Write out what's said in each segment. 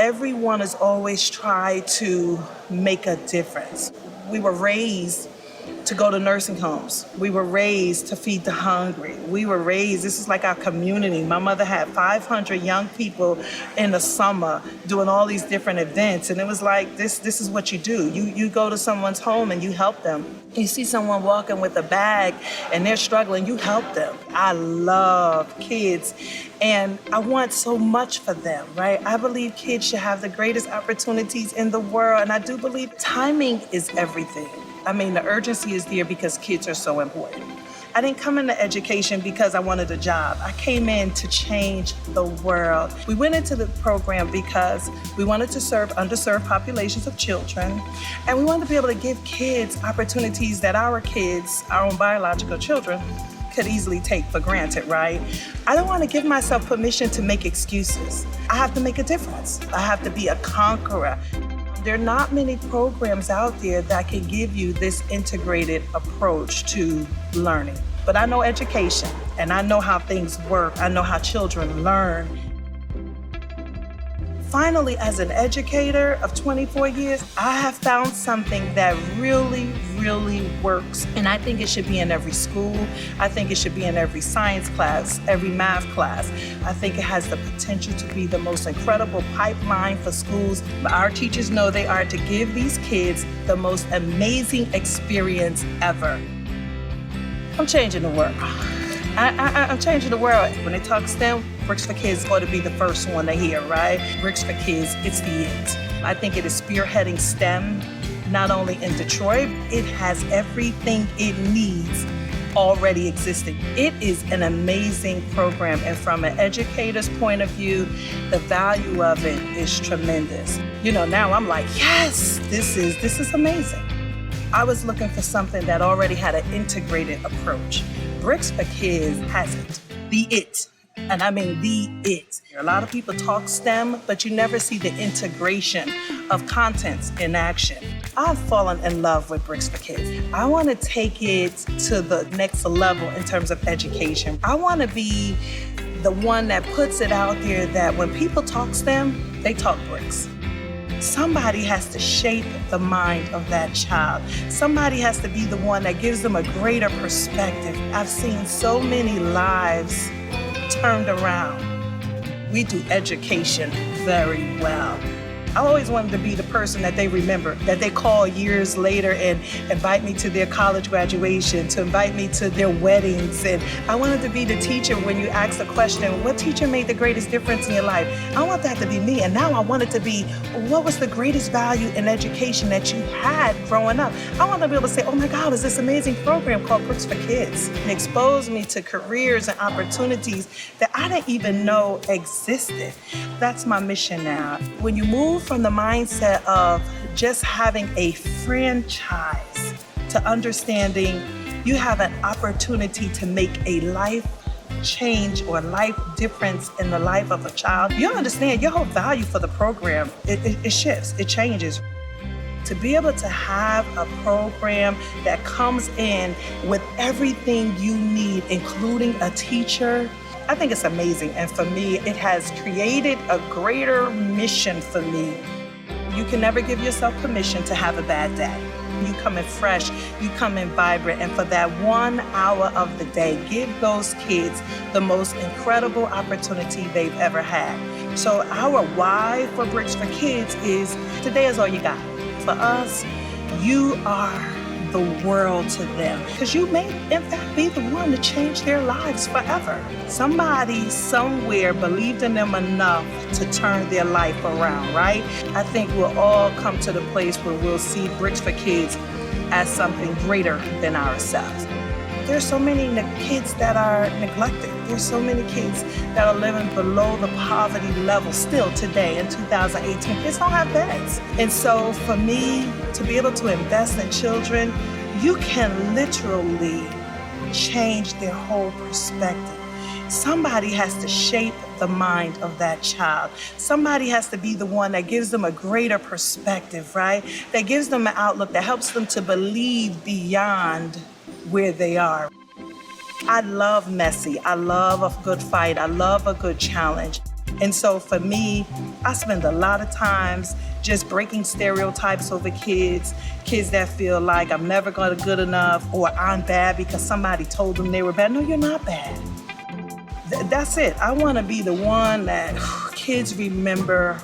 everyone has always tried to make a difference. We were raised to go to nursing homes. We were raised to feed the hungry. We were raised, this is like our community. My mother had 500 young people in the summer doing all these different events. And it was like, this is what you do. You go to someone's home and you help them. You see someone walking with a bag and they're struggling, you help them. I love kids and I want so much for them, right? I believe kids should have the greatest opportunities in the world. And I do believe timing is everything. I mean, the urgency is there because kids are so important. I didn't come into education because I wanted a job. I came in to change the world. We went into the program because we wanted to serve underserved populations of children, and we wanted to be able to give kids opportunities that our kids, our own biological children, could easily take for granted, right? I don't want to give myself permission to make excuses. I have to make a difference. I have to be a conqueror. There are not many programs out there that can give you this integrated approach to learning. But I know education, and I know how things work. I know how children learn. Finally, as an educator of 24 years, I have found something that really, really works. And I think it should be in every school. I think it should be in every science class, every math class. I think it has the potential to be the most incredible pipeline for schools. Our teachers know they are to give these kids the most amazing experience ever. I'm changing the world. I'm changing the world. When they talk STEM, Bricks for Kids ought to be the first one to hear, right? Bricks for Kids, it's the it. I think it is spearheading STEM, not only in Detroit, it has everything it needs already existing. It is an amazing program, and from an educator's point of view, the value of it is tremendous. You know, now I'm like, yes, this is amazing. I was looking for something that already had an integrated approach. Bricks for Kids has it, the it. And I mean the it. A lot of people talk STEM, but you never see the integration of contents in action. I've fallen in love with Bricks for Kids. I want to take it to the next level in terms of education. I want to be the one that puts it out there that when people talk STEM, they talk bricks. Somebody has to shape the mind of that child. Somebody has to be the one that gives them a greater perspective. I've seen so many lives turned around. We do education very well. I always wanted to be the person that they remember, that they call years later and invite me to their college graduation, to invite me to their weddings. And I wanted to be the teacher when you ask the question, what teacher made the greatest difference in your life? I want that to be me. And now I want it to be, what was the greatest value in education that you had growing up? I want to be able to say, oh my God, there's this amazing program called Bricks for Kids. It exposed me to careers and opportunities that I didn't even know existed. That's my mission now. When you move from the mindset of just having a franchise to understanding you have an opportunity to make a life change or life difference in the life of a child, you understand your whole value for the program, it shifts, it changes. To be able to have a program that comes in with everything you need, including a teacher, I think it's amazing. And for me, it has created a greater mission for me. You can never give yourself permission to have a bad day. You come in fresh, you come in vibrant, and for that 1 hour of the day, give those kids the most incredible opportunity they've ever had. So our why for Bricks for Kids is, today is all you got. For us, you are the world to them, because you may in fact be the one to change their lives forever. Somebody somewhere believed in them enough to turn their life around, right? I think we'll all come to the place where we'll see Bricks for Kids as something greater than ourselves. There's so many kids that are neglected. There's so many kids that are living below the poverty level still today in 2018. Kids don't have beds. And so for me, to be able to invest in children, you can literally change their whole perspective. Somebody has to shape the mind of that child. Somebody has to be the one that gives them a greater perspective, right? That gives them an outlook that helps them to believe beyond where they are. I love messy. I love a good fight. I love a good challenge. And so for me, I spend a lot of times just breaking stereotypes over kids that feel like I'm never gonna good enough or I'm bad because somebody told them they were bad. No, you're not bad. That's it. I wanna be the one that kids remember,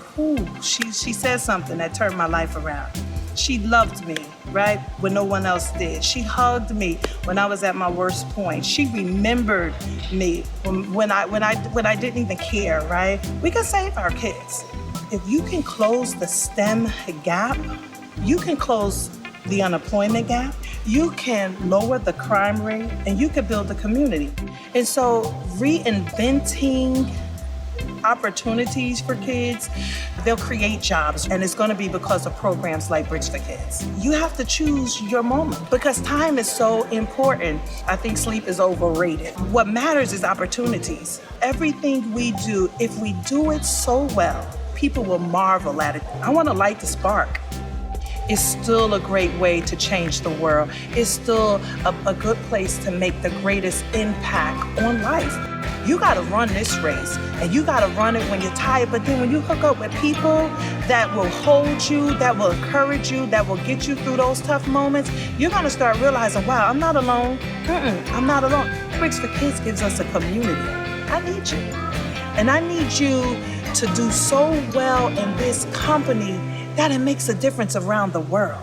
she said something that turned my life around. She loved me, right, when no one else did. She hugged me when I was at my worst point. She remembered me when I didn't even care, right? We can save our kids. If you can close the STEM gap, you can close the unemployment gap, you can lower the crime rate, and you can build a community. And so reinventing opportunities for kids, they'll create jobs, and it's gonna be because of programs like Bridge for Kids. You have to choose your moment because time is so important. I think sleep is overrated. What matters is opportunities. Everything we do, if we do it so well, people will marvel at it. I wanna light the spark. It's still a great way to change the world. It's still a good place to make the greatest impact on life. You gotta run this race, and you gotta run it when you're tired, but then when you hook up with people that will hold you, that will encourage you, that will get you through those tough moments, you're gonna start realizing, wow, I'm not alone. I'm not alone. Bridge for Kids gives us a community. I need you. And I need you to do so well in this company that it makes a difference around the world.